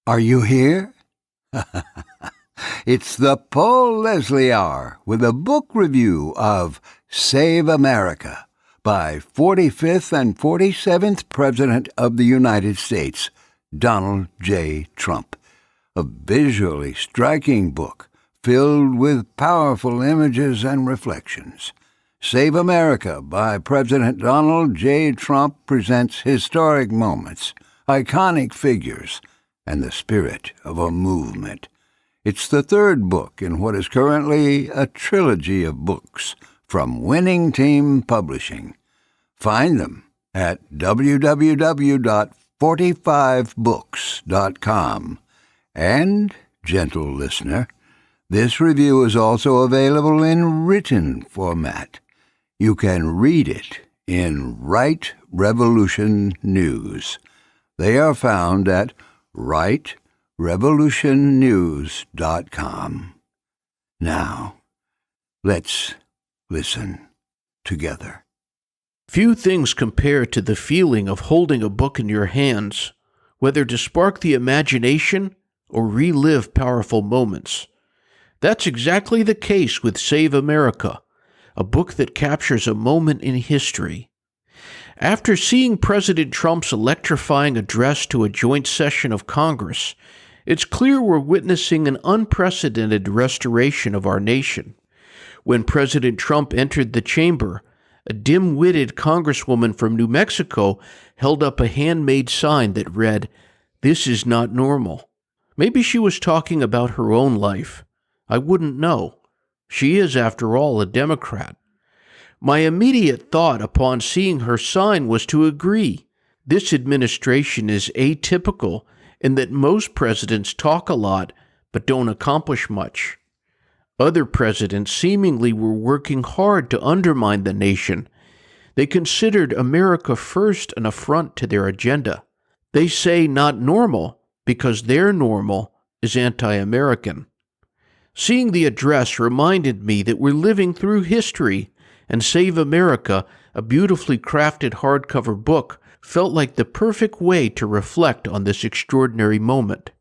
Are you here? It's the Paul Leslie Hour with a book review of Save America by 45th and 47th President of the United States, Donald J. Trump. A visually striking book filled with powerful images and reflections. Save America by President Donald J. Trump presents historic moments, iconic figures, and the spirit of a movement. It's the third book in what is currently a trilogy of books from Winning Team Publishing. Find them at www.45books.com. And, gentle listener, this review is also available in written format. You can read it in Right Revolution News. They are found at rightrevolutionnews.com. Now, let's listen together. Few things compare to the feeling of holding a book in your hands, whether to spark the imagination or relive powerful moments. That's exactly the case with Save America, a book that captures a moment in history. After seeing President Trump's electrifying address to a joint session of Congress, it's clear we're witnessing an unprecedented restoration of our nation. When President Trump entered the chamber, a dim-witted congresswoman from New Mexico held up a handmade sign that read, "This is not normal." Maybe she was talking about her own life. I wouldn't know. She is, after all, a Democrat. My immediate thought upon seeing her sign was to agree. This administration is atypical in that most presidents talk a lot but don't accomplish much. Other presidents seemingly were working hard to undermine the nation. They considered America first an affront to their agenda. They say not normal because their normal is anti-American. Seeing the address reminded me that we're living through history, and Save America, a beautifully crafted hardcover book, felt like the perfect way to reflect on this extraordinary moment.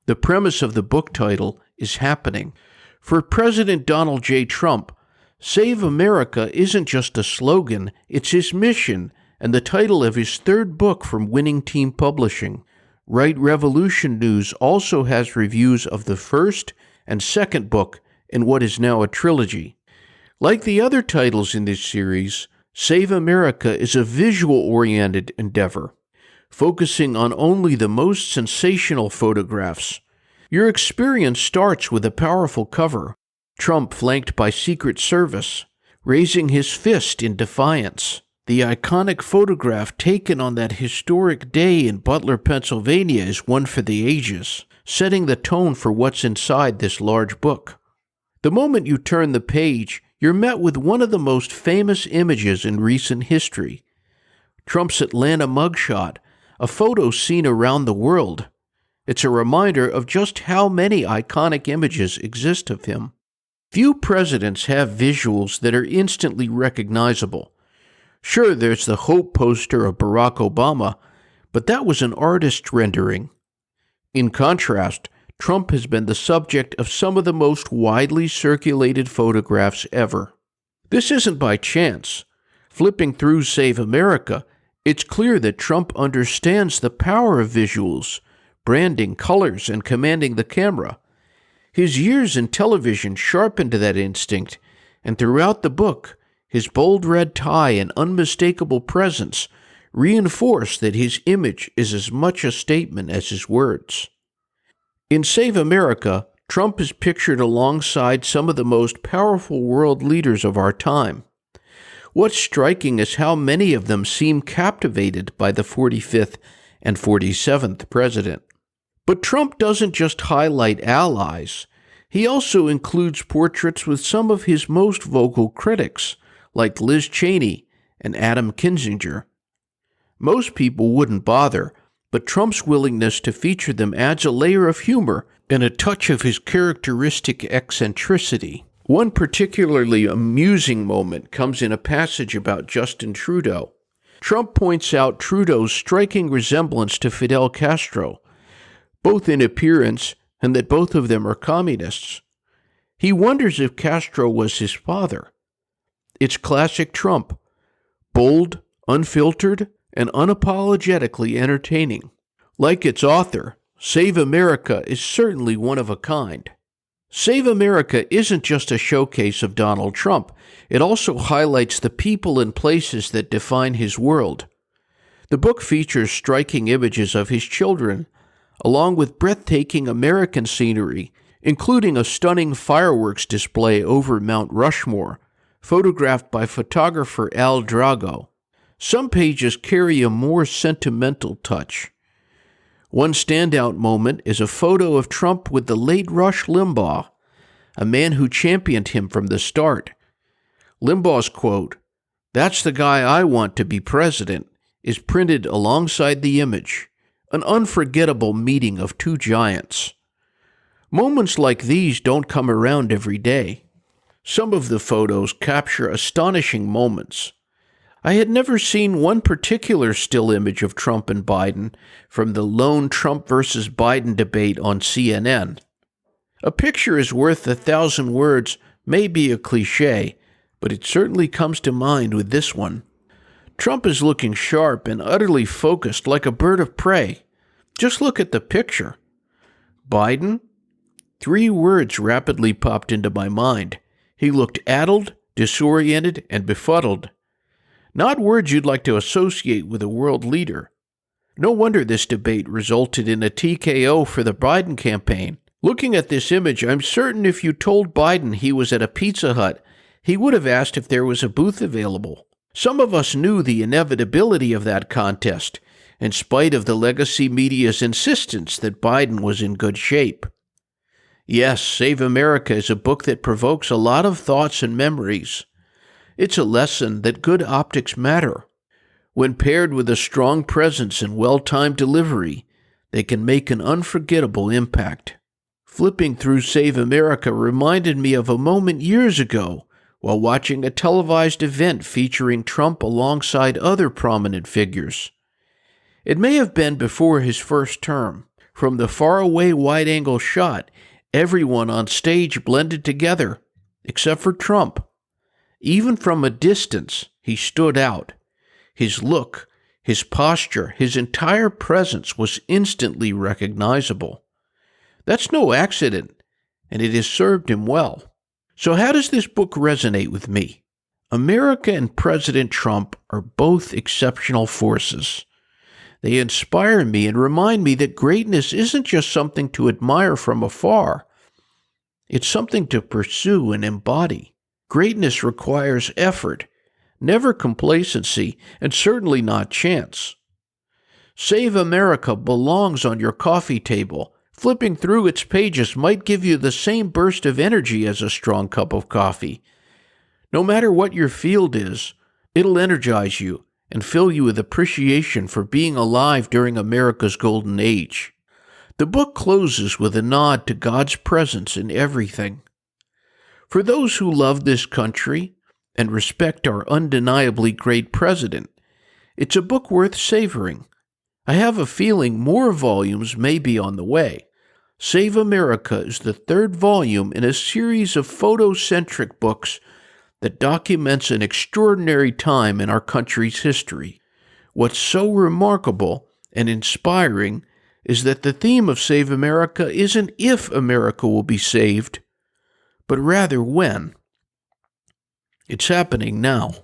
The premise of the book title is happening. For President Donald J. Trump, Save America isn't just a slogan, it's his mission and the title of his third book from Winning Team Publishing. Right Revolution News also has reviews of the first and second book in what is now a trilogy. Like the other titles in this series, Save America is a visual-oriented endeavor, focusing on only the most sensational photographs. Your experience starts with a powerful cover, Trump flanked by Secret Service, raising his fist in defiance. The iconic photograph taken on that historic day in Butler, Pennsylvania is one for the ages, setting the tone for what's inside this large book. The moment you turn the page, you're met with one of the most famous images in recent history. Trump's Atlanta mugshot, a photo seen around the world. It's a reminder of just how many iconic images exist of him. Few presidents have visuals that are instantly recognizable. Sure, there's the Hope poster of Barack Obama, but that was an artist's rendering. In contrast, Trump has been the subject of some of the most widely circulated photographs ever. This isn't by chance. Flipping through Save America, it's clear that Trump understands the power of visuals, branding, colors, and commanding the camera. His years in television sharpened that instinct, and throughout the book, his bold red tie and unmistakable presence reinforce that his image is as much a statement as his words. In Save America, Trump is pictured alongside some of the most powerful world leaders of our time. What's striking is how many of them seem captivated by the 45th and 47th president. But Trump doesn't just highlight allies. He also includes portraits with some of his most vocal critics, like Liz Cheney and Adam Kinzinger. Most people wouldn't bother, but Trump's willingness to feature them adds a layer of humor and a touch of his characteristic eccentricity. One particularly amusing moment comes in a passage about Justin Trudeau. Trump points out Trudeau's striking resemblance to Fidel Castro, both in appearance and that both of them are communists. He wonders if Castro was his father. It's classic Trump, bold, unfiltered, and unapologetically entertaining. Like its author, Save America is certainly one of a kind. Save America isn't just a showcase of Donald Trump. It also highlights the people and places that define his world. The book features striking images of his children, along with breathtaking American scenery, including a stunning fireworks display over Mount Rushmore, photographed by photographer Al Drago. Some pages carry a more sentimental touch. One standout moment is a photo of Trump with the late Rush Limbaugh, a man who championed him from the start. Limbaugh's quote, "That's the guy I want to be president," is printed alongside the image, an unforgettable meeting of two giants. Moments like these don't come around every day. Some of the photos capture astonishing moments. I had never seen one particular still image of Trump and Biden from the lone Trump versus Biden debate on CNN. A picture is worth 1,000 words may be a cliche, but it certainly comes to mind with this one. Trump is looking sharp and utterly focused like a bird of prey. Just look at the picture. Biden? 3 words rapidly popped into my mind. He looked addled, disoriented, and befuddled. Not words you'd like to associate with a world leader. No wonder this debate resulted in a TKO for the Biden campaign. Looking at this image, I'm certain if you told Biden he was at a Pizza Hut, he would have asked if there was a booth available. Some of us knew the inevitability of that contest, in spite of the legacy media's insistence that Biden was in good shape. Yes, Save America is a book that provokes a lot of thoughts and memories. It's a lesson that good optics matter. When paired with a strong presence and well-timed delivery, they can make an unforgettable impact. Flipping through Save America reminded me of a moment years ago while watching a televised event featuring Trump alongside other prominent figures. It may have been before his first term. From the faraway wide-angle shot, everyone on stage blended together, except for Trump. Even from a distance, he stood out. His look, his posture, his entire presence was instantly recognizable. That's no accident, and it has served him well. So how does this book resonate with me? America and President Trump are both exceptional forces. They inspire me and remind me that greatness isn't just something to admire from afar. It's something to pursue and embody. Greatness requires effort, never complacency, and certainly not chance. Save America belongs on your coffee table. Flipping through its pages might give you the same burst of energy as a strong cup of coffee. No matter what your field is, it'll energize you and fill you with appreciation for being alive during America's golden age. The book closes with a nod to God's presence in everything. For those who love this country and respect our undeniably great president, it's a book worth savoring. I have a feeling more volumes may be on the way. Save America is the 3rd volume in a series of photocentric books that documents an extraordinary time in our country's history. What's so remarkable and inspiring is that the theme of Save America isn't if America will be saved, but rather when. It's happening now.